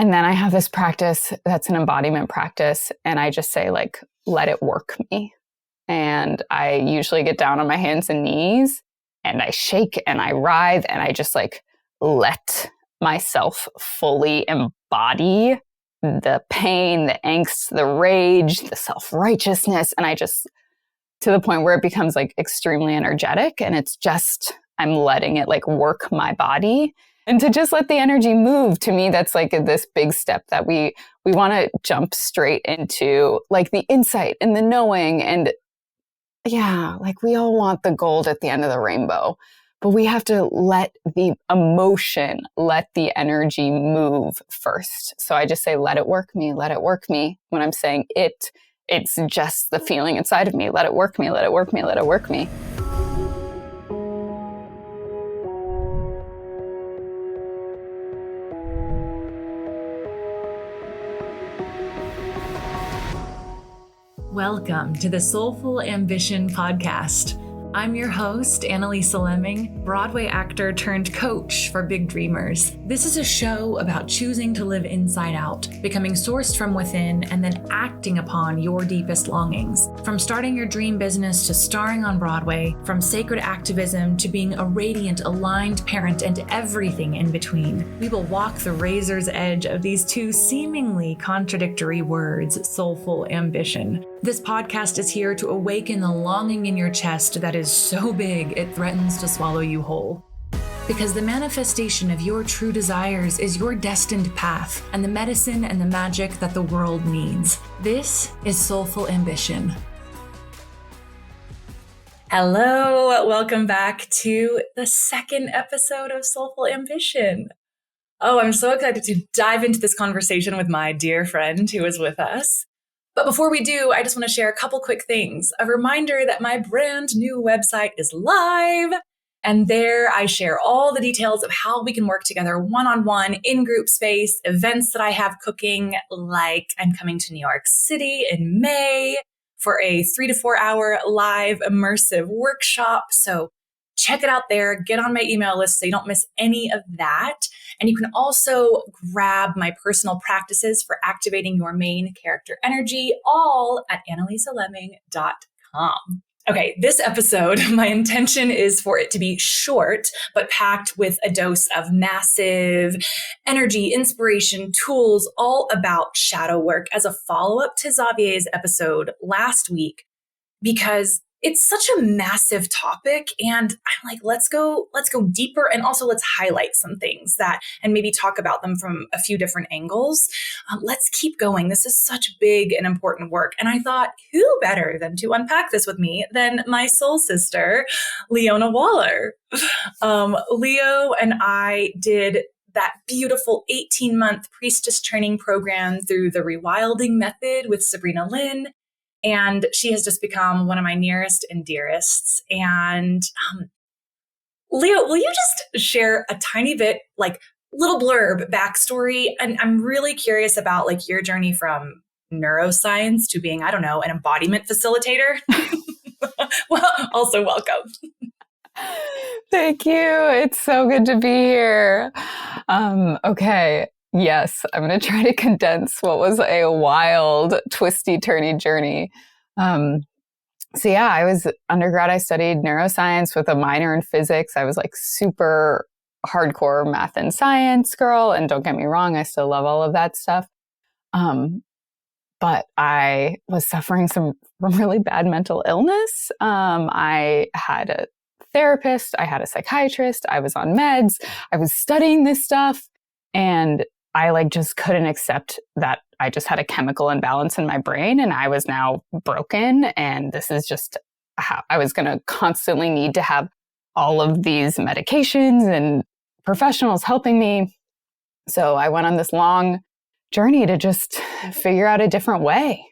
And then I have this practice that's an embodiment practice. And I just say, like, let it work me. And I usually get down on my hands and knees and I shake and I writhe and I just like let myself fully embody the pain, the angst, the rage, the self-righteousness. And I just, to the point where it becomes like extremely energetic, and it's just, I'm letting it like work my body. And to just let the energy move, to me, that's like this big step that we want to jump straight into, like the insight and the knowing. And yeah, like we all want the gold at the end of the rainbow, but we have to let the emotion, let the energy move first. So I just say, let it work me, let it work me. When I'm saying it's just the feeling inside of me. Let it work me, let it work me, let it work me. Welcome to the Soulful Ambition podcast. I'm your host, Analisa Lemming, Broadway actor turned coach for big dreamers. This is a show about choosing to live inside out, becoming sourced from within, and then acting upon your deepest longings. From starting your dream business to starring on Broadway, from sacred activism to being a radiant, aligned parent and everything in between, we will walk the razor's edge of these two seemingly contradictory words, soulful ambition. This podcast is here to awaken the longing in your chest that is so big it threatens to swallow you whole. Because the manifestation of your true desires is your destined path and the medicine and the magic that the world needs. This is Soulful Ambition. Hello, welcome back to the second episode of Soulful Ambition. Oh, I'm so excited to dive into this conversation with my dear friend who is with us. But before we do, I just want to share a couple quick things. A reminder that my brand new website is live. And there I share all the details of how we can work together one-on-one in group space, events that I have cooking, like I'm coming to New York City in May for a 3 to 4 hour live immersive workshop. So check it out there, get on my email list so you don't miss any of that. And you can also grab my personal practices for activating your main character energy, all at analisalemming.com. Okay, this episode, my intention is for it to be short, but packed with a dose of massive energy, inspiration, tools, all about shadow work as a follow-up to Xavier's episode last week, because it's such a massive topic. And I'm like, let's go deeper. And also let's highlight some things and maybe talk about them from a few different angles. Let's keep going. This is such big and important work. And I thought, who better than to unpack this with me than my soul sister, Leona Waller. Leo and I did that beautiful 18-month priestess training program through the Rewilding Method with Sabrina Lynn. And she has just become one of my nearest and dearests. And Leo, will you just share a tiny bit, like little blurb backstory? And I'm really curious about like your journey from neuroscience to being, I don't know, an embodiment facilitator. Well, also welcome. Thank you. It's so good to be here. Okay. Yes, I'm going to try to condense what was a wild, twisty, turny journey. I was undergrad. I studied neuroscience with a minor in physics. I was like super hardcore math and science girl. And don't get me wrong, I still love all of that stuff. But I was suffering from really bad mental illness. I had a therapist. I had a psychiatrist. I was on meds. I was studying this stuff. And I like just couldn't accept that I just had a chemical imbalance in my brain and I was now broken. And this is just how I was going to constantly need to have all of these medications and professionals helping me. So I went on this long journey to just figure out a different way.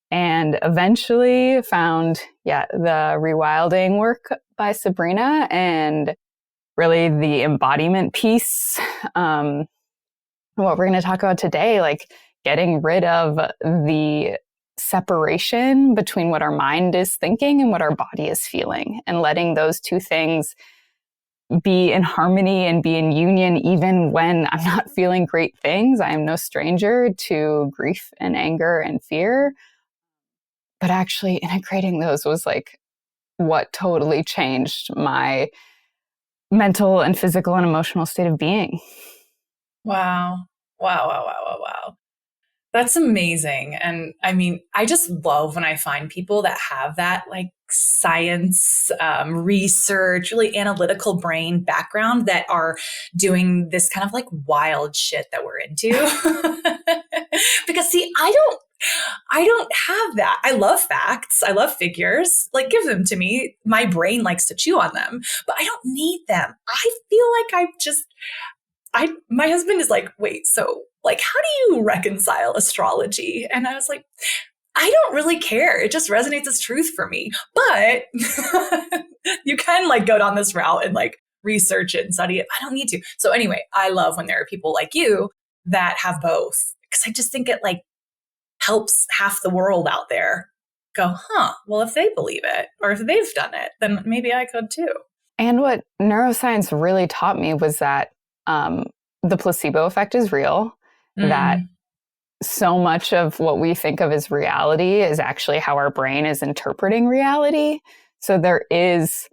And eventually found, the rewilding work by Sabrina and really the embodiment piece. What we're going to talk about today, like getting rid of the separation between what our mind is thinking and what our body is feeling, and letting those two things be in harmony and be in union even when I'm not feeling great things. I am no stranger to grief and anger and fear. But actually integrating those was like what totally changed my mental and physical and emotional state of being. Wow. Wow, wow, wow, wow, wow. That's amazing. And I mean, I just love when I find people that have that like science, research, really analytical brain background that are doing this kind of like wild shit that we're into. Because see, I don't have that. I love facts. I love figures. Like, give them to me. My brain likes to chew on them, but I don't need them. I feel like my husband is like, wait, so like, how do you reconcile astrology? And I was like, I don't really care. It just resonates as truth for me. But you can like go down this route and like research it and study it. I don't need to. So anyway, I love when there are people like you that have both, because I just think it like helps half the world out there go, well, if they believe it or if they've done it, then maybe I could too. And what neuroscience really taught me was that the placebo effect is real, that so much of what we think of as reality is actually how our brain is interpreting reality. So there is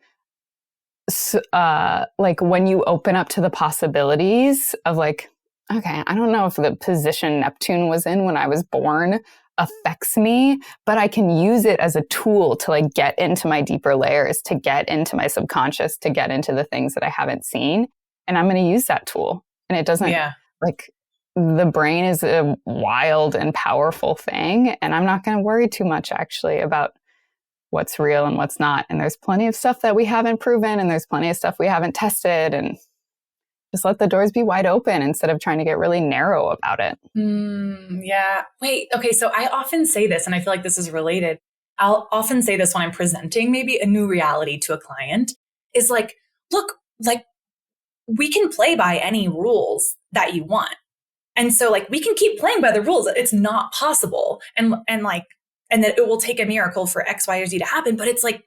like when you open up to the possibilities of like, okay, I don't know if the position Neptune was in when I was born affects me, but I can use it as a tool to like get into my deeper layers, to get into my subconscious, to get into the things that I haven't seen. And I'm going to use that tool. And it doesn't like the brain is a wild and powerful thing. And I'm not going to worry too much actually about what's real and what's not. And there's plenty of stuff that we haven't proven, and there's plenty of stuff we haven't tested, and just let the doors be wide open instead of trying to get really narrow about it. Yeah. Wait. Okay. So I often say this, and I feel like this is related. I'll often say this when I'm presenting maybe a new reality to a client is like, look, like we can play by any rules that you want. And so like, we can keep playing by the rules. It's not possible. And that it will take a miracle for X, Y, or Z to happen. But it's like,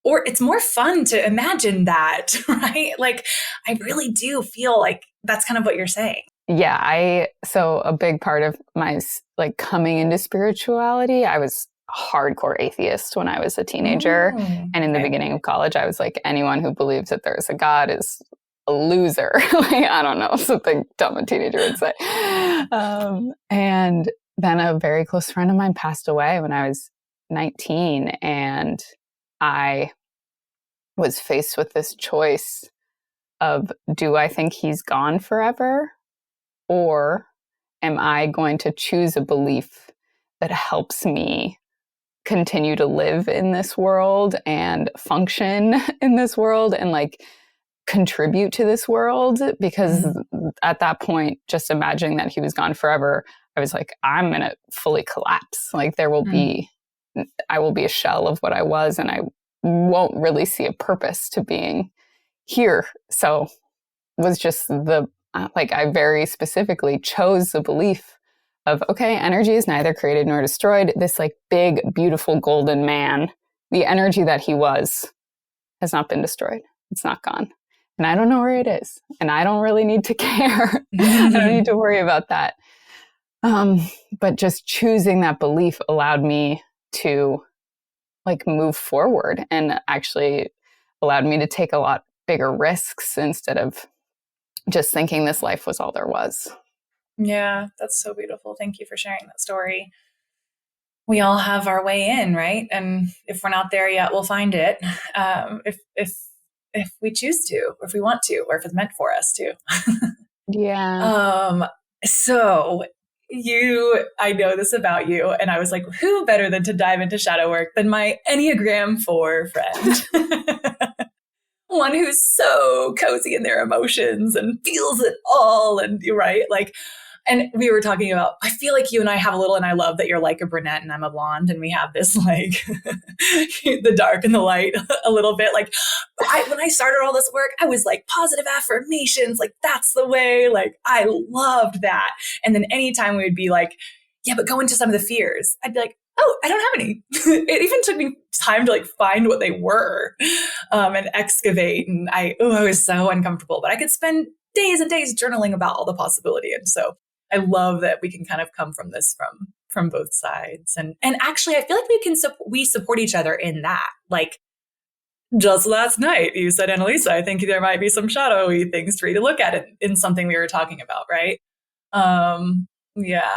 or it's more fun to imagine that, right? Like, I really do feel like that's kind of what you're saying. Yeah. So a big part of my like coming into spirituality, I was hardcore atheist when I was a teenager. And in the beginning of college, I was like, anyone who believes that there's a God is a loser. Like, I don't know, something dumb a teenager would say. And then a very close friend of mine passed away when I was 19, and I was faced with this choice of, do I think he's gone forever? Or am I going to choose a belief that helps me continue to live in this world and function in this world and like contribute to this world? Because at that point, just imagining that he was gone forever, I was like, I'm going to fully collapse. Like I will be a shell of what I was, and I won't really see a purpose to being here. So it was just I very specifically chose the belief of, okay, energy is neither created nor destroyed. This like big, beautiful golden man, the energy that he was has not been destroyed. It's not gone. And I don't know where it is. And I don't really need to care. I don't need to worry about that. But just choosing that belief allowed me to like move forward, and actually allowed me to take a lot bigger risks instead of just thinking this life was all there was. Yeah, that's so beautiful. Thank you for sharing that story. We all have our way in, right? And if we're not there yet, we'll find it. If we choose to, or if we want to, or if it's meant for us to. Yeah. So I know this about you, and I was like, who better than to dive into shadow work than my Enneagram 4 friend? One who's so cozy in their emotions and feels it all. And you're right. Like, and we were talking about, I feel like you and I have a little, and I love that you're like a brunette and I'm a blonde, and we have this like the dark and the light a little bit. Like when I started all this work, I was like positive affirmations, like that's the way, like I loved that. And then anytime we would be like, yeah, but go into some of the fears, I'd be like, oh, I don't have any. It even took me time to like find what they were and excavate. And I was so uncomfortable, but I could spend days and days journaling about all the possibility. And so I love that we can kind of come from this from both sides. And actually, I feel like we support each other in that. Like just last night, you said, Analisa, I think there might be some shadowy things for you to look at in something we were talking about, right? Yeah.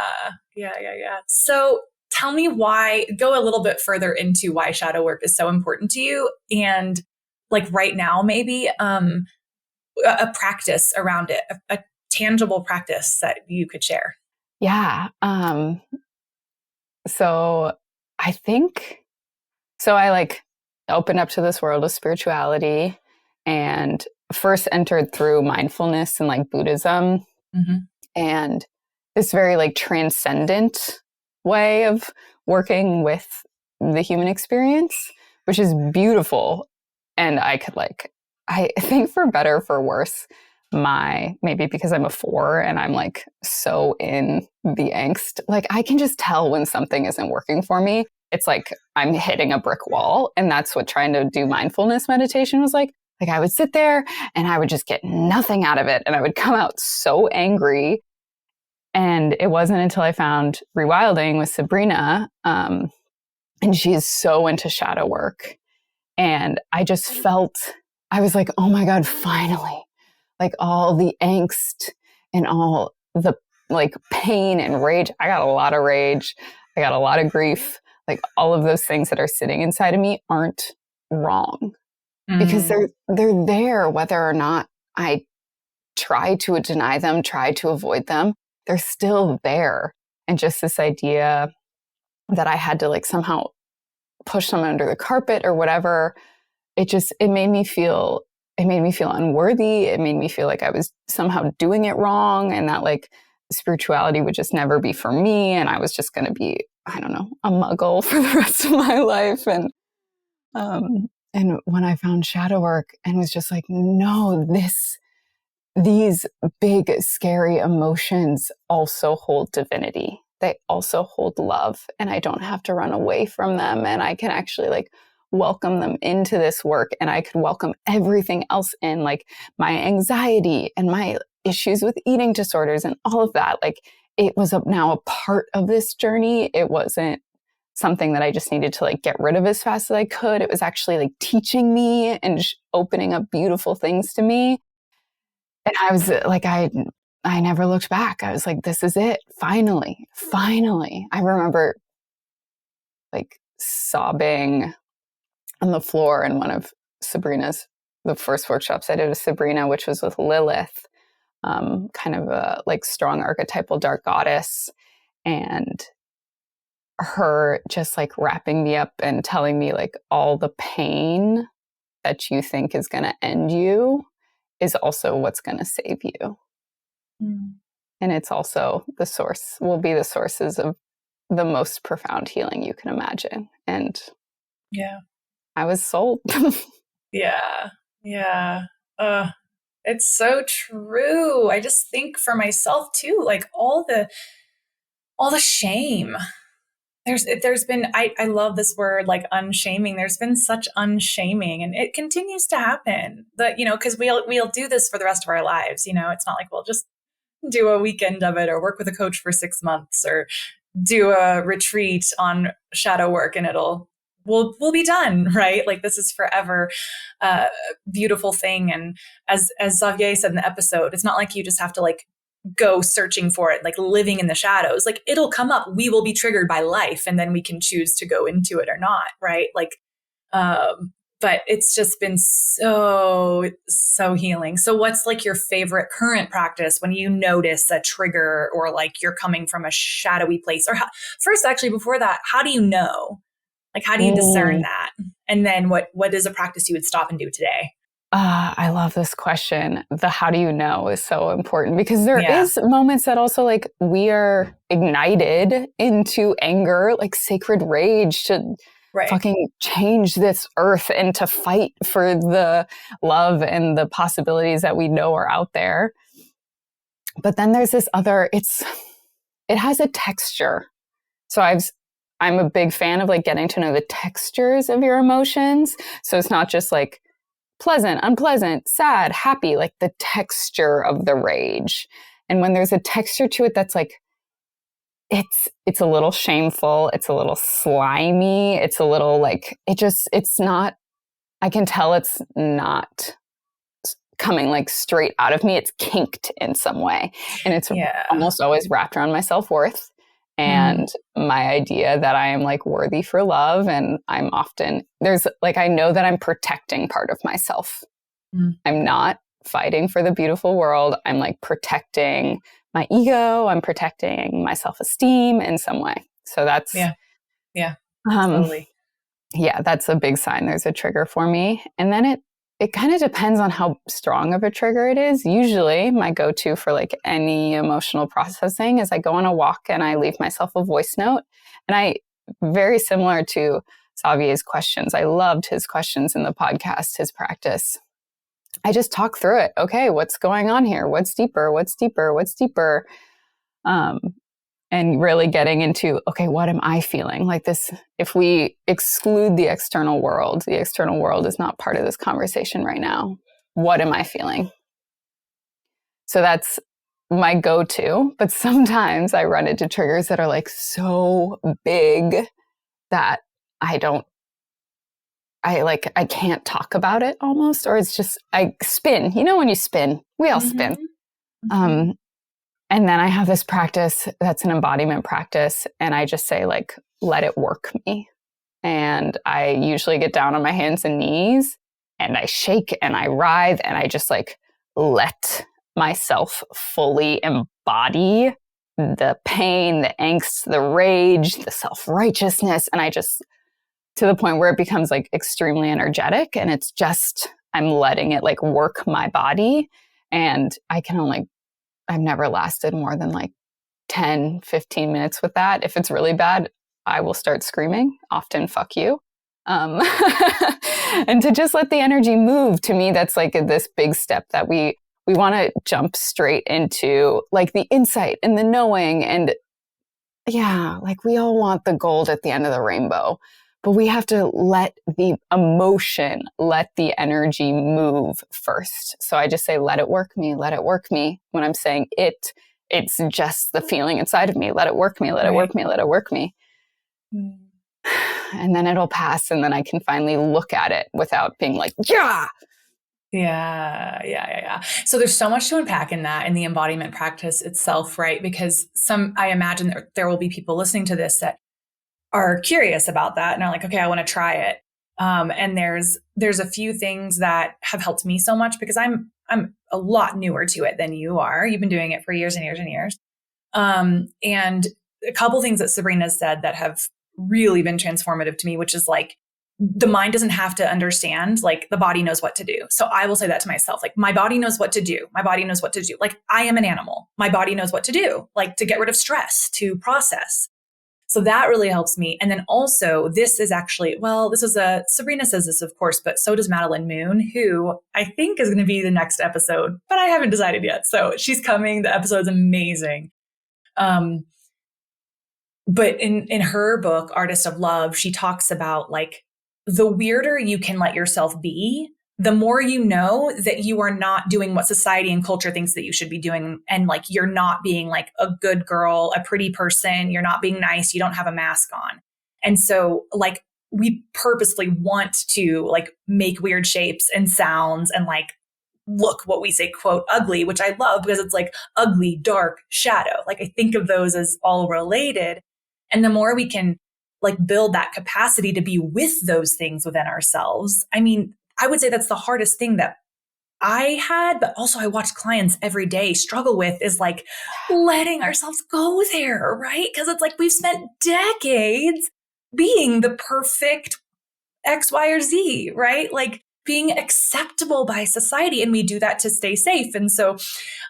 So tell me go a little bit further into why shadow work is so important to you. And like right now, maybe a practice around it, a tangible practice that you could share. Yeah. So I think, I like opened up to this world of spirituality and first entered through mindfulness and like Buddhism and this very like transcendent way of working with the human experience, which is beautiful. And I could I think for better or for worse, maybe because I'm a 4 and I'm like so in the angst, like I can just tell when something isn't working for me. It's like I'm hitting a brick wall. And that's what trying to do mindfulness meditation was like. Like I would sit there and I would just get nothing out of it. And I would come out so angry. And it wasn't until I found Rewilding with Sabrina, and she is so into shadow work. And I just felt, I was like, oh my God, finally, like all the angst and all the like pain and rage. I got a lot of rage. I got a lot of grief. Like all of those things that are sitting inside of me aren't wrong because they're there, whether or not I try to deny them, try to avoid them, they're still there. And just this idea that I had to like somehow push them under the carpet or whatever, it made me feel unworthy. It made me feel like I was somehow doing it wrong and that like spirituality would just never be for me. And I was just going to be, I don't know, a muggle for the rest of my life. And when I found shadow work and was just like, no, these big, scary emotions also hold divinity. They also hold love, and I don't have to run away from them. And I can actually like welcome them into this work, and I could welcome everything else in, like my anxiety and my issues with eating disorders and all of that. Like it was now a part of this journey. It wasn't something that I just needed to like get rid of as fast as I could. It was actually like teaching me and opening up beautiful things to me. And I was like, I never looked back. I was like, this is it. Finally. I remember like sobbing on the floor in one of the first workshops I did with Sabrina, which was with Lilith, kind of a like strong archetypal dark goddess. And her just like wrapping me up and telling me like all the pain that you think is going to end you is also what's going to save you. And it's also will be the sources of the most profound healing you can imagine. And yeah, I was sold. Yeah. It's so true. I just think for myself too, like all the shame. There's been, I love this word, like unshaming. There's been such unshaming, and it continues to happen. But, because we'll do this for the rest of our lives. It's not like we'll just do a weekend of it or work with a coach for 6 months or do a retreat on shadow work and we'll be done, right? Like this is forever a beautiful thing. And as Xavier said in the episode, it's not like you just have to like go searching for it, like living in the shadows. Like it'll come up. We will be triggered by life, and then we can choose to go into it or not, right? Like, but it's just been so healing. So what's like your favorite current practice when you notice a trigger or like you're coming from a shadowy place? Or first, actually, before that, how do you know? Like, how do you discern that? And then what is a practice you would stop and do today? I love this question. The how do you know is so important because there is moments that also like we are ignited into anger, like sacred rage to fucking change this earth and to fight for the love and the possibilities that we know are out there. But then there's this other, it has a texture. So I'm a big fan of like getting to know the textures of your emotions. So it's not just like pleasant, unpleasant, sad, happy, like the texture of the rage. And when there's a texture to it that's like, it's a little shameful, it's a little slimy, it's a little like, it's not, I can tell it's not coming like straight out of me. It's kinked in some way. And it's almost always wrapped around my self-worth and my idea that I am like worthy for love. And I'm often, there's like, I know that I'm protecting part of myself. I'm not fighting for the beautiful world. I'm like protecting my ego. I'm protecting my self-esteem in some way. So that's, totally. Yeah, that's a big sign there's a trigger for me. And then it kind of depends on how strong of a trigger it is. Usually my go-to for like any emotional processing is I go on a walk and I leave myself a voice note. And very similar to Xavier's questions. I loved his questions in the podcast, his practice. I just talk through it. Okay, what's going on here? What's deeper? What's deeper? What's deeper? And really getting into, okay, what am I feeling? Like this, if we exclude the external world is not part of this conversation right now. What am I feeling? So that's my go-to. But sometimes I run into triggers that are like so big that I can't talk about it almost, or it's just, I spin. You know, when you spin, we all spin. And then I have this practice that's an embodiment practice. And I just say like, let it work me. And I usually get down on my hands and knees and I shake and I writhe and I just like let myself fully embody the pain, the angst, the rage, the self-righteousness. And I just, to the point where it becomes like extremely energetic and it's just, I'm letting it like work my body. And I've never lasted more than like 10, 15 minutes with that. If it's really bad, I will start screaming, often fuck you. And to just let the energy move, to me, that's like this big step that we want to jump straight into like the insight and the knowing. And yeah, like we all want the gold at the end of the rainbow, but we have to let the emotion, let the energy move first. So I just say, let it work me, let it work me. When I'm saying it's just the feeling inside of me. Let it work me, let it work me, let it work me. And then it'll pass. And then I can finally look at it without being like, yeah. Yeah. So there's so much to unpack in that, in the embodiment practice itself, right? Because I imagine that there will be people listening to this that are curious about that and are like, okay, I want to try it. And there's a few things that have helped me so much because I'm a lot newer to it than you are. You've been doing it for years and years and years. And a couple things that Sabrina said that have really been transformative to me, which is like, the mind doesn't have to understand, like the body knows what to do. So I will say that to myself, like my body knows what to do. My body knows what to do. Like I am an animal. My body knows what to do, like to get rid of stress, to process. So that really helps me. And then also this is actually, Sabrina says this, of course, but so does Madeline Moon, who I think is going to be the next episode, but I haven't decided yet. So she's coming. The episode's amazing. But in her book, Artist of Love, she talks about like the weirder you can let yourself be, the more you know that you are not doing what society and culture thinks that you should be doing. And like, you're not being like a good girl, a pretty person. You're not being nice. You don't have a mask on. And so like, we purposely want to like make weird shapes and sounds and like, look what we say, quote, ugly, which I love because it's like ugly, dark, shadow. Like I think of those as all related. And the more we can like build that capacity to be with those things within ourselves. I mean, I would say that's the hardest thing that I had, but also I watch clients every day struggle with is like letting ourselves go there, right? Because it's like we've spent decades being the perfect X, Y, or Z, right? Like being acceptable by society. And we do that to stay safe. And so,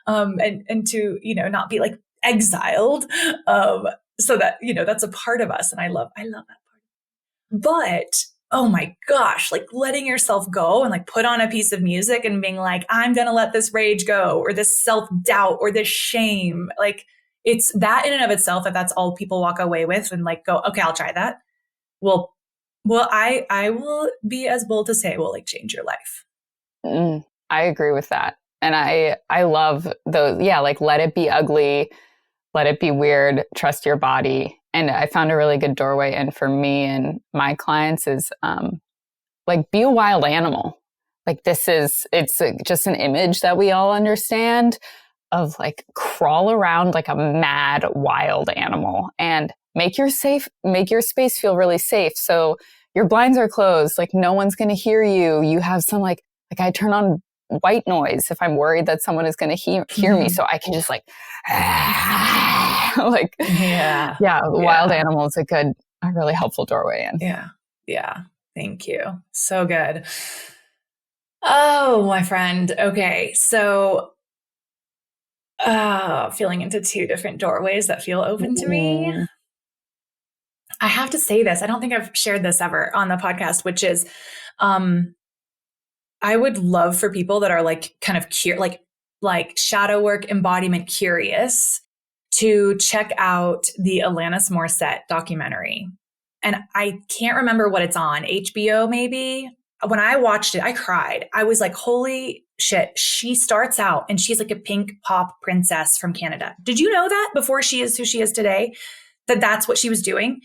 and to, not be like exiled. So that, that's a part of us. And I love that part. But oh my gosh, like letting yourself go and like put on a piece of music and being like, I'm going to let this rage go or this self-doubt or this shame. Like it's that in and of itself, if that's all people walk away with and like go, okay, I'll try that. Well, I will be as bold to say it will like change your life. I agree with that. And I love those. Yeah. Like let it be ugly. Let it be weird. Trust your body. And I found a really good doorway in for me and my clients is, like be a wild animal. Like it's just an image that we all understand of like crawl around like a mad wild animal and make your space feel really safe. So your blinds are closed, like no one's going to hear you. You have some like I turn on white noise if I'm worried that someone is going to hear me. So I can just like, like, wild animal is a really helpful doorway in. Yeah. Yeah. Thank you. So good. Oh, my friend. Okay. So, feeling into two different doorways that feel open to me. I have to say this. I don't think I've shared this ever on the podcast, which is, I would love for people that are like kind of like shadow work, embodiment curious to check out the Alanis Morissette documentary. And I can't remember what it's on, HBO maybe. When I watched it, I cried. I was like, holy shit. She starts out and she's like a pink pop princess from Canada. Did you know that before she is who she is today, that's what she was doing?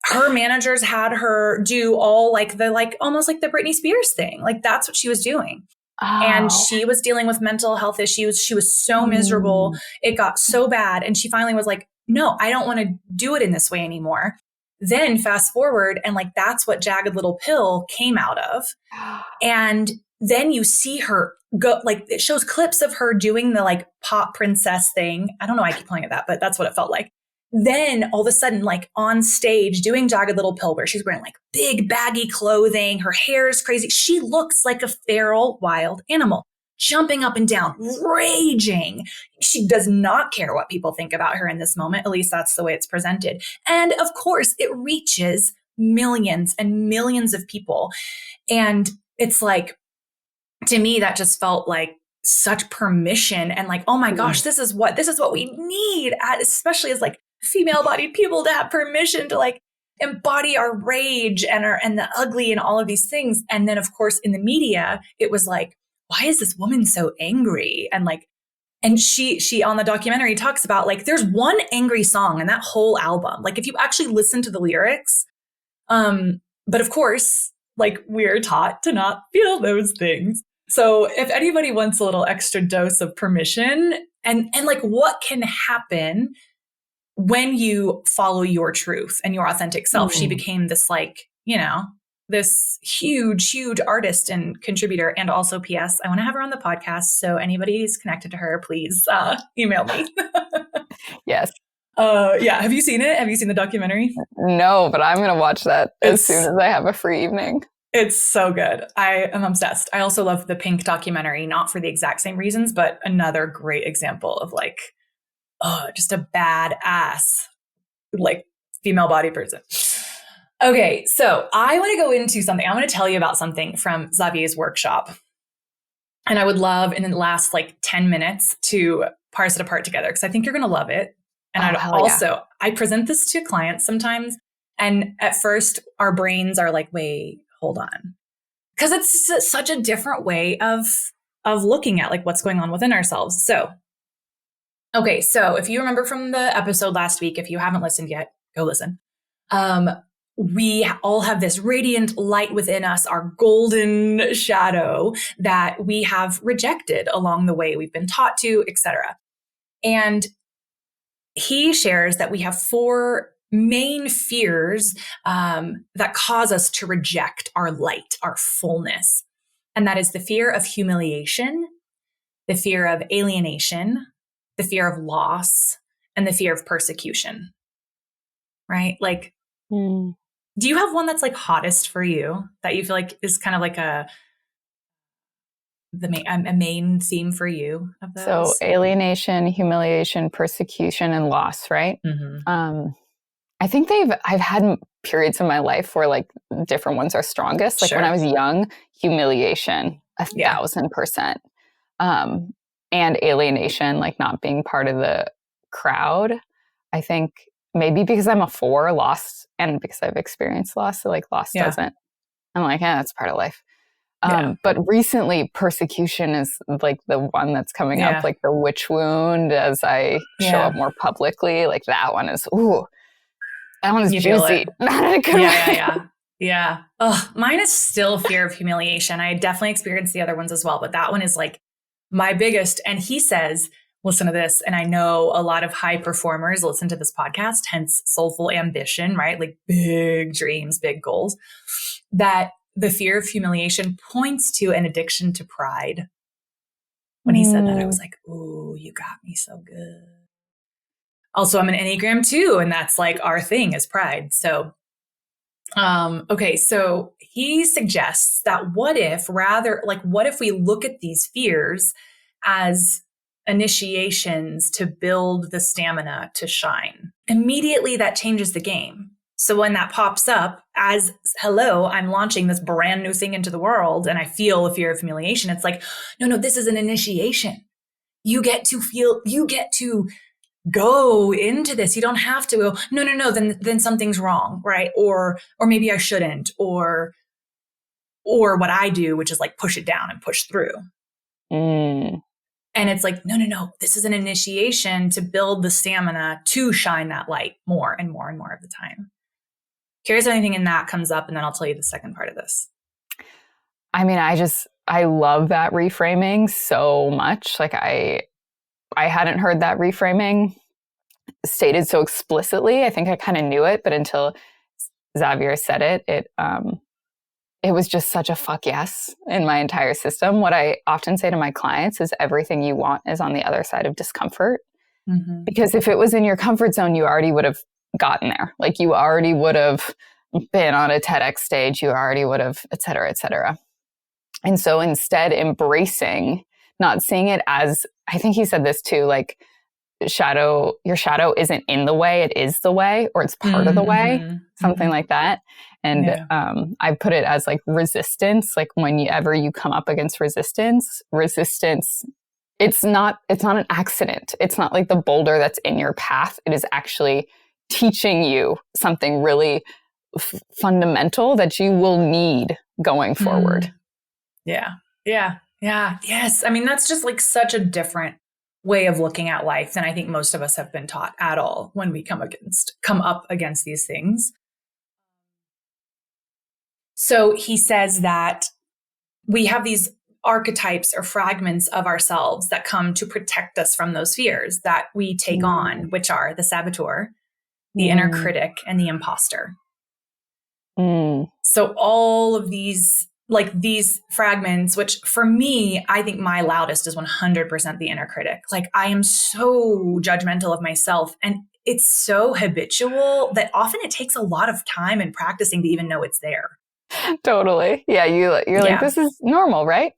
Her managers had her do all almost like the Britney Spears thing. Like that's what she was doing. Oh. And she was dealing with mental health issues. She was so miserable. It got so bad. And she finally was like, no, I don't want to do it in this way anymore. Then fast forward and like, that's what Jagged Little Pill came out of. And then you see her go, like it shows clips of her doing the like pop princess thing. I don't know why I keep calling it that, but that's what it felt like. Then all of a sudden, like on stage doing Jagged Little Pill, where she's wearing like big baggy clothing, her hair is crazy. She looks like a feral wild animal, jumping up and down, raging. She does not care what people think about her in this moment. At least that's the way it's presented. And of course, it reaches millions and millions of people. And it's like, to me, that just felt like such permission and like, oh my gosh, this is what we need, especially as like female-bodied people, to have permission to like embody our rage and the ugly and all of these things. And then of course in the media, it was like, why is this woman so angry? And like, and she on the documentary talks about like, there's one angry song in that whole album. Like if you actually listen to the lyrics, but of course, like we're taught to not feel those things. So if anybody wants a little extra dose of permission and like what can happen when you follow your truth and your authentic self, she became this like, this huge, huge artist and contributor. And also PS, I want to have her on the podcast. So anybody who's connected to her, please email me. Yes. Have you seen it? Have you seen the documentary? No, but I'm going to watch that as soon as I have a free evening. It's so good. I am obsessed. I also love the Pink documentary, not for the exact same reasons, but another great example of like, just a badass, like female body person. Okay. So I want to go into something. I want to tell you about something from Xavier's workshop. And I would love in the last like 10 minutes to parse it apart together, because I think you're going to love it. And I present this to clients sometimes. And at first our brains are like, wait, hold on. Because it's such a different way of looking at like what's going on within ourselves. So, okay. So if you remember from the episode last week, if you haven't listened yet, go listen. We all have this radiant light within us, our golden shadow that we have rejected along the way. We've been taught to, etc. And he shares that we have 4 main fears that cause us to reject our light, our fullness. And that is the fear of humiliation, the fear of alienation, the fear of loss, and the fear of persecution. Right? Like, do you have one that's like hottest for you that you feel like is kind of like a main theme for you of those? So alienation, humiliation, persecution, and loss, right? Mm-hmm. I think I've had periods in my life where like different ones are strongest. Like when I was young, humiliation, 1,000%. And alienation, like not being part of the crowd. I think maybe because I'm a 4, loss, and because I've experienced loss. So like loss doesn't, I'm like, that's part of life. But recently persecution is like the one that's coming up, like the witch wound as I show up more publicly. Like that one is, that one is juicy. Not in a good way. Yeah. Oh, mine is still fear of humiliation. I definitely experienced the other ones as well, but that one is like my biggest. And he says, listen to this. And I know a lot of high performers listen to this podcast, hence soulful ambition, right? Like big dreams, big goals, that the fear of humiliation points to an addiction to pride. When he said that, I was like, ooh, you got me so good. Also, I'm an Enneagram 2, and that's like our thing is pride. So, okay. So he suggests that what if we look at these fears as initiations to build the stamina to shine? Immediately that changes the game. So when that pops up as, hello, I'm launching this brand new thing into the world and I feel a fear of humiliation, it's like, no, this is an initiation. You get to go into this. You don't have to go, no, then something's wrong, right? Or maybe I shouldn't, or what I do, which is like push it down and push through. And it's like, no, this is an initiation to build the stamina to shine that light more and more and more of the time. Curious if anything in that comes up, and then I'll tell you the second part of this. I mean, I love that reframing so much. Like I hadn't heard that reframing stated so explicitly. I think I kind of knew it, but until Xavier said it, it was just such a fuck yes in my entire system. What I often say to my clients is everything you want is on the other side of discomfort. Mm-hmm. Because if it was in your comfort zone, you already would have gotten there. Like you already would have been on a TEDx stage. You already would have, et cetera, et cetera. And so instead embracing, not seeing it as, I think he said this too, like your shadow isn't in the way, it is the way, or it's part of the way, something like that. And I put it as like resistance, like whenever you come up against resistance, it's not an accident. It's not like the boulder that's in your path. It is actually teaching you something really fundamental that you will need going forward. Yes. I mean, that's just like such a different way of looking at life than I think most of us have been taught at all when we come up against these things. So he says that we have these archetypes or fragments of ourselves that come to protect us from those fears that we take on, which are the saboteur, the inner critic, and the imposter. So all of these fragments, which for me, I think my loudest is 100% the inner critic. Like I am so judgmental of myself, and it's so habitual that often it takes a lot of time and practicing to even know it's there. Totally. Yeah. You're like, this is normal, right?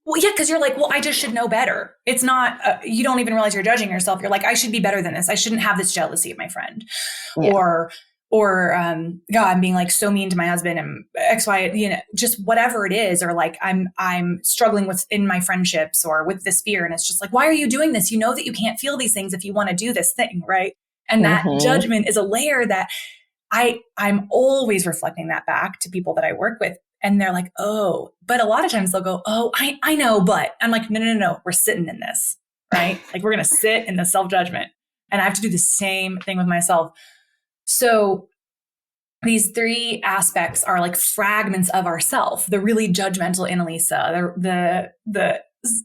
Well, yeah, because you're like, well, I just should know better. It's not, you don't even realize you're judging yourself. You're like, I should be better than this. I shouldn't have this jealousy of my friend. Yeah. Or God, I'm being like so mean to my husband and X, Y, just whatever it is. Or like, I'm struggling with in my friendships or with this fear. And it's just like, why are you doing this? You know that you can't feel these things if you want to do this thing, right? And that judgment is a layer that I'm always reflecting that back to people that I work with. And they're like, oh, but a lot of times they'll go, oh, I know, but I'm like, no, we're sitting in this, right? Like we're going to sit in the self-judgment, and I have to do the same thing with myself. So these three aspects are like fragments of ourself: the really judgmental Analisa, the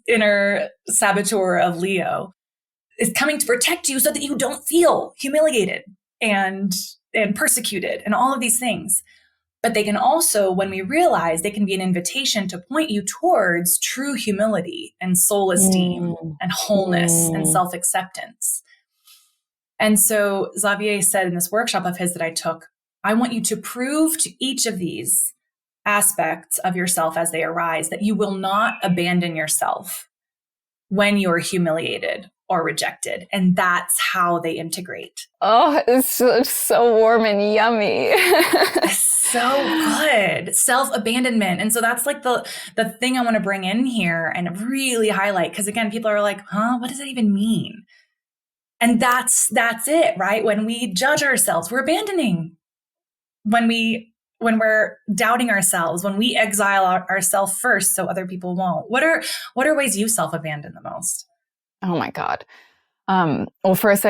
inner saboteur of Leo is coming to protect you so that you don't feel humiliated and persecuted and all of these things. But they can also, when we realize, they can be an invitation to point you towards true humility and soul esteem and wholeness and self-acceptance. And so Xavier said in this workshop of his that I took, I want you to prove to each of these aspects of yourself as they arise that you will not abandon yourself when you're humiliated or rejected. And that's how they integrate. Oh, it's so warm and yummy. So good. Self-abandonment. And so that's like the thing I want to bring in here and really highlight. Because again, people are like, what does that even mean? And that's it, right? When we judge ourselves, we're abandoning. When we're doubting ourselves, when we exile ourselves first so other people won't. What are ways you self-abandon the most? Oh my God. Well, first,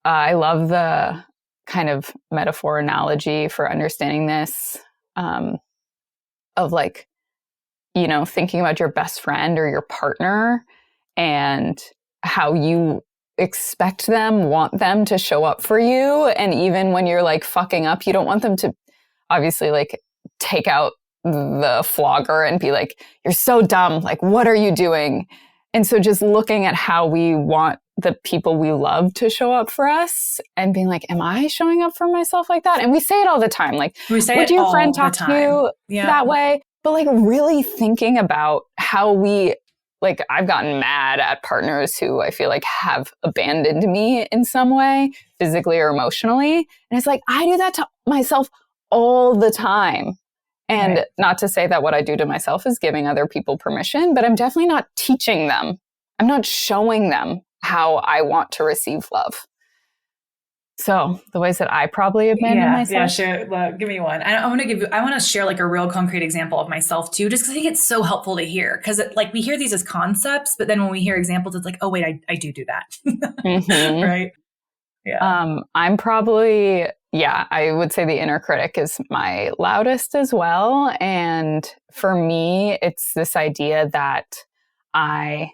I love the kind of metaphor analogy for understanding this, of like, thinking about your best friend or your partner and how you expect them, want them to show up for you. And even when you're like fucking up, you don't want them to obviously like take out the flogger and be like, you're so dumb. Like, what are you doing? And so just looking at how we want the people we love to show up for us and being like, am I showing up for myself like that? And we say it all the time. Like, would your friend talk to you that way? But like really thinking about how like I've gotten mad at partners who I feel like have abandoned me in some way, physically or emotionally. And it's like, I do that to myself all the time. And right. Not to say that what I do to myself is giving other people permission, but I'm definitely not teaching them. I'm not showing them how I want to receive love. So the ways that I probably abandon myself. Yeah, sure. Well, give me one. I want to share like a real concrete example of myself too, just because I think it's so helpful to hear. Because like we hear these as concepts, but then when we hear examples, it's like, oh wait, I do that. Mm-hmm. Right. Yeah. I'm probably, I would say the inner critic is my loudest as well. And for me, it's this idea that I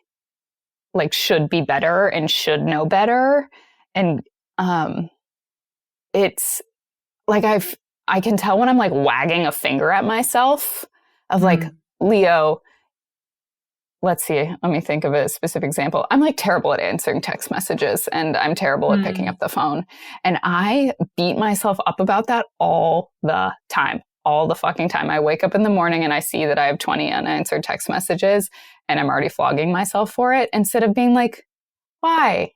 like should be better and should know better. And it's like I can tell when I'm like wagging a finger at myself of like, Leo, let's see, let me think of a specific example. I'm like terrible at answering text messages and I'm terrible at picking up the phone. And I beat myself up about that all the time, all the fucking time. I wake up in the morning and I see that I have 20 unanswered text messages and I'm already flogging myself for it instead of being like, why,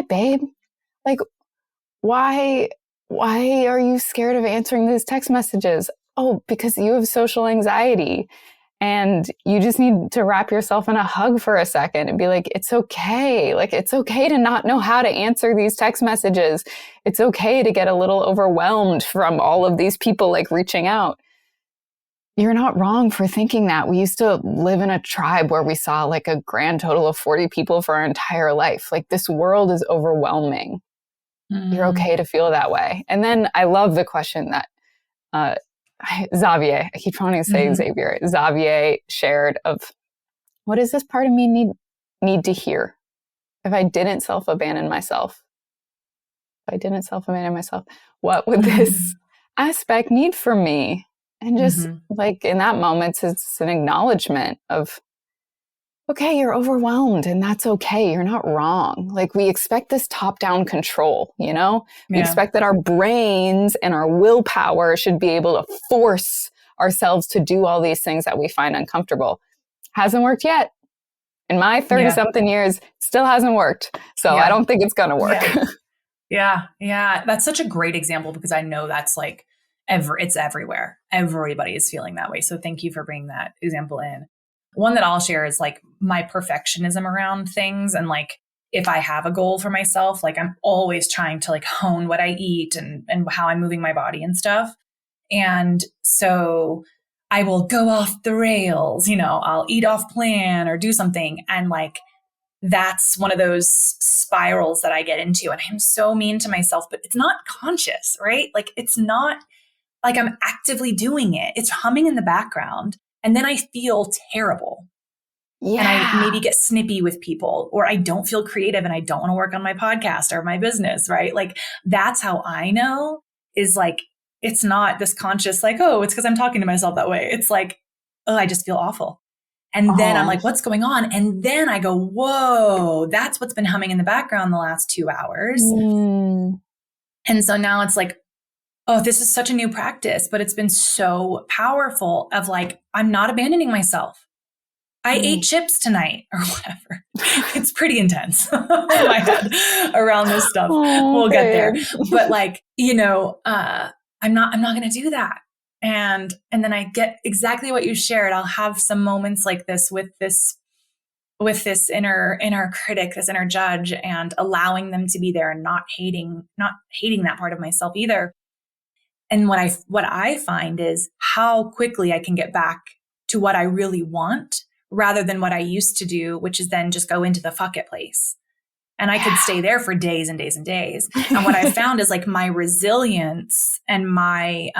babe? Like, why are you scared of answering these text messages? Oh, because you have social anxiety and you just need to wrap yourself in a hug for a second and be like, it's okay. Like, it's okay to not know how to answer these text messages. It's okay to get a little overwhelmed from all of these people like reaching out. You're not wrong for thinking that. We used to live in a tribe where we saw like a grand total of 40 people for our entire life. Like, this world is overwhelming. You're okay to feel that way. And then I love the question that Xavier, I keep wanting to say Xavier, Xavier shared of, what does this part of me need to hear? If I didn't self-abandon myself, what would this aspect need from me? And just like in that moment, it's an acknowledgement of, okay, you're overwhelmed and that's okay. You're not wrong. Like, we expect this top-down control, we expect that our brains and our willpower should be able to force ourselves to do all these things that we find uncomfortable. Hasn't worked yet. In my 30-something years, still hasn't worked. So I don't think it's going to work. Yeah. That's such a great example because I know that's like, it's everywhere. Everybody is feeling that way. So thank you for bringing that example in. One that I'll share is like my perfectionism around things. And like, if I have a goal for myself, like I'm always trying to like hone what I eat and how I'm moving my body and stuff. And so I will go off the rails, I'll eat off plan or do something. And like, that's one of those spirals that I get into. And I'm so mean to myself, but it's not conscious, right? Like, it's not like I'm actively doing it. It's humming in the background. And then I feel terrible. Yeah. And I maybe get snippy with people, or I don't feel creative and I don't want to work on my podcast or my business, right? Like, that's how I know is like, it's not this conscious, like, oh, it's because I'm talking to myself that way. It's like, oh, I just feel awful. And then I'm like, what's going on? And then I go, whoa, that's what's been humming in the background the last 2 hours. And so now it's like, oh, this is such a new practice, but it's been so powerful of like, I'm not abandoning myself. I ate chips tonight or whatever. It's pretty intense in my head around this stuff. We'll get there. But like, I'm not going to do that. And then I get exactly what you shared. I'll have some moments like this with this with this inner critic, this inner judge, and allowing them to be there and not hating that part of myself either. And what I find is how quickly I can get back to what I really want rather than what I used to do, which is then just go into the fuck it place. And I could stay there for days and days and days. And what I found is like my resilience and my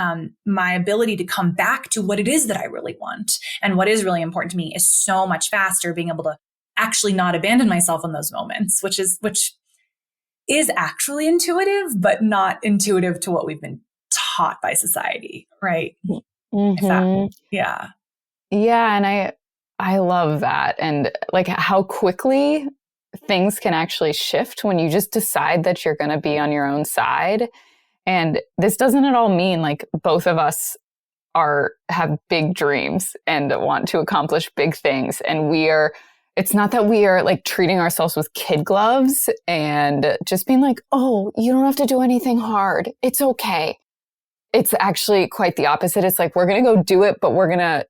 ability to come back to what it is that I really want and what is really important to me is so much faster, being able to actually not abandon myself in those moments, which is actually intuitive, but not intuitive to what we've been taught by society, right? Mm-hmm. Yeah. And I love that. And like how quickly things can actually shift when you just decide that you're going to be on your own side. And this doesn't at all mean like both of us have big dreams and want to accomplish big things. And it's not that we are like treating ourselves with kid gloves and just being like, oh, you don't have to do anything hard. It's okay. It's actually quite the opposite. It's like, we're going to go do it, but we're going to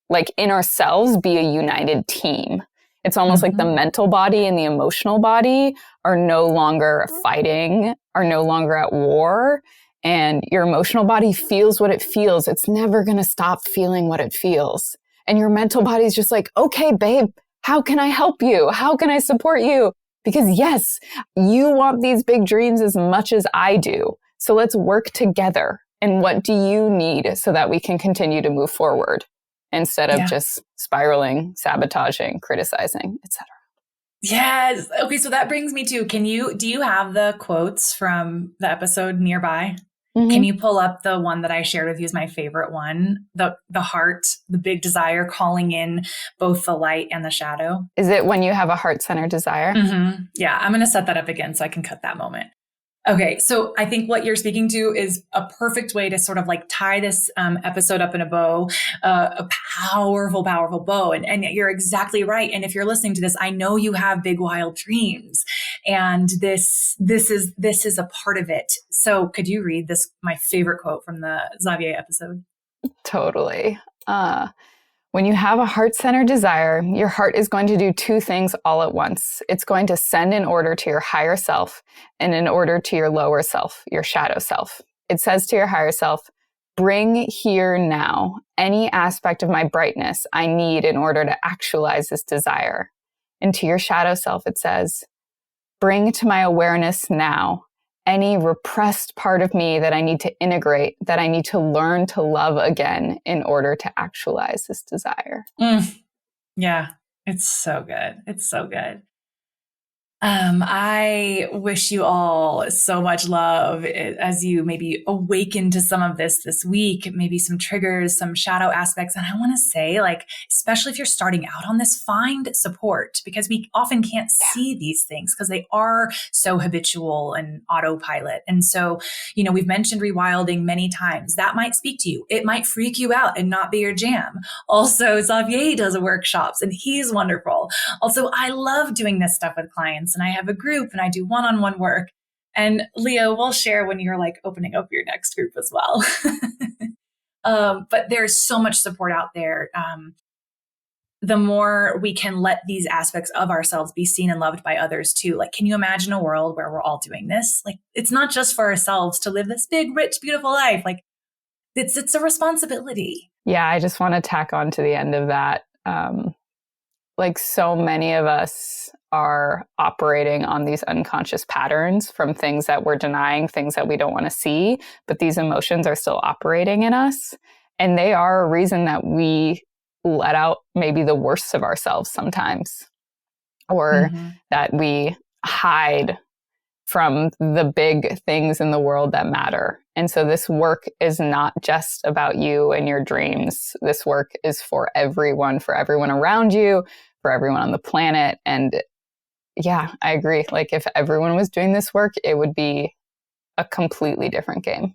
like in ourselves be a united team. It's almost like the mental body and the emotional body are no longer fighting, are no longer at war. And your emotional body feels what it feels. It's never going to stop feeling what it feels. And your mental body is just like, okay, babe, how can I help you? How can I support you? Because yes, you want these big dreams as much as I do. So let's work together. And what do you need so that we can continue to move forward instead of just spiraling, sabotaging, criticizing, etc. Yes. Okay. So that brings me to, do you have the quotes from the episode nearby? Mm-hmm. Can you pull up the one that I shared with you as my favorite one? The heart, the big desire calling in both the light and the shadow. Is it when you have a heart-centered desire? Mm-hmm. Yeah. I'm going to set that up again so I can cut that moment. Okay. So I think what you're speaking to is a perfect way to sort of like tie this episode up in a bow, a powerful, powerful bow. And you're exactly right. And if you're listening to this, I know you have big, wild dreams, and this is a part of it. So could you read this, my favorite quote from the Xavier episode? Totally. When you have a heart-centered desire, your heart is going to do two things all at once. It's going to send an order to your higher self and an order to your lower self, your shadow self. It says to your higher self, bring here now any aspect of my brightness I need in order to actualize this desire. And to your shadow self, it says, bring to my awareness now any repressed part of me that I need to integrate, that I need to learn to love again in order to actualize this desire. Yeah, it's so good. It's so good. I wish you all so much love as you maybe awaken to some of this week, maybe some triggers, some shadow aspects. And I want to say, like, especially if you're starting out on this, find support, because we often can't see these things because they are so habitual and autopilot. And so, we've mentioned rewilding many times. That might speak to you. It might freak you out and not be your jam. Also, Xavier does workshops and he's wonderful. Also, I love doing this stuff with clients. And I have a group and I do one-on-one work. And Leo, we'll share when you're like opening up your next group as well. But there's so much support out there. The more we can let these aspects of ourselves be seen and loved by others too. Like, can you imagine a world where we're all doing this? Like, it's not just for ourselves to live this big, rich, beautiful life. Like, it's a responsibility. Yeah, I just want to tack on to the end of that. Like, so many of us are operating on these unconscious patterns from things that we're denying, things that we don't want to see, but these emotions are still operating in us. And they are a reason that we let out maybe the worst of ourselves sometimes, or that we hide from the big things in the world that matter. And so this work is not just about you and your dreams. This work is for everyone around you, for everyone on the planet. And yeah, I agree. Like, if everyone was doing this work, it would be a completely different game.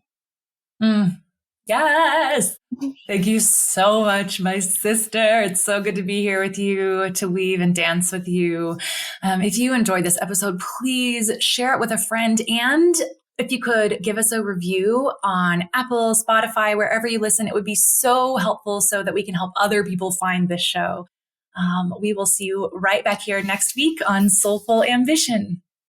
Yes. Thank you so much, my sister. It's so good to be here with you, to weave and dance with you. If you enjoyed this episode, please share it with a friend. And if you could give us a review on Apple, Spotify, wherever you listen, it would be so helpful so that we can help other people find this show. We will see you right back here next week on Soulful Ambition.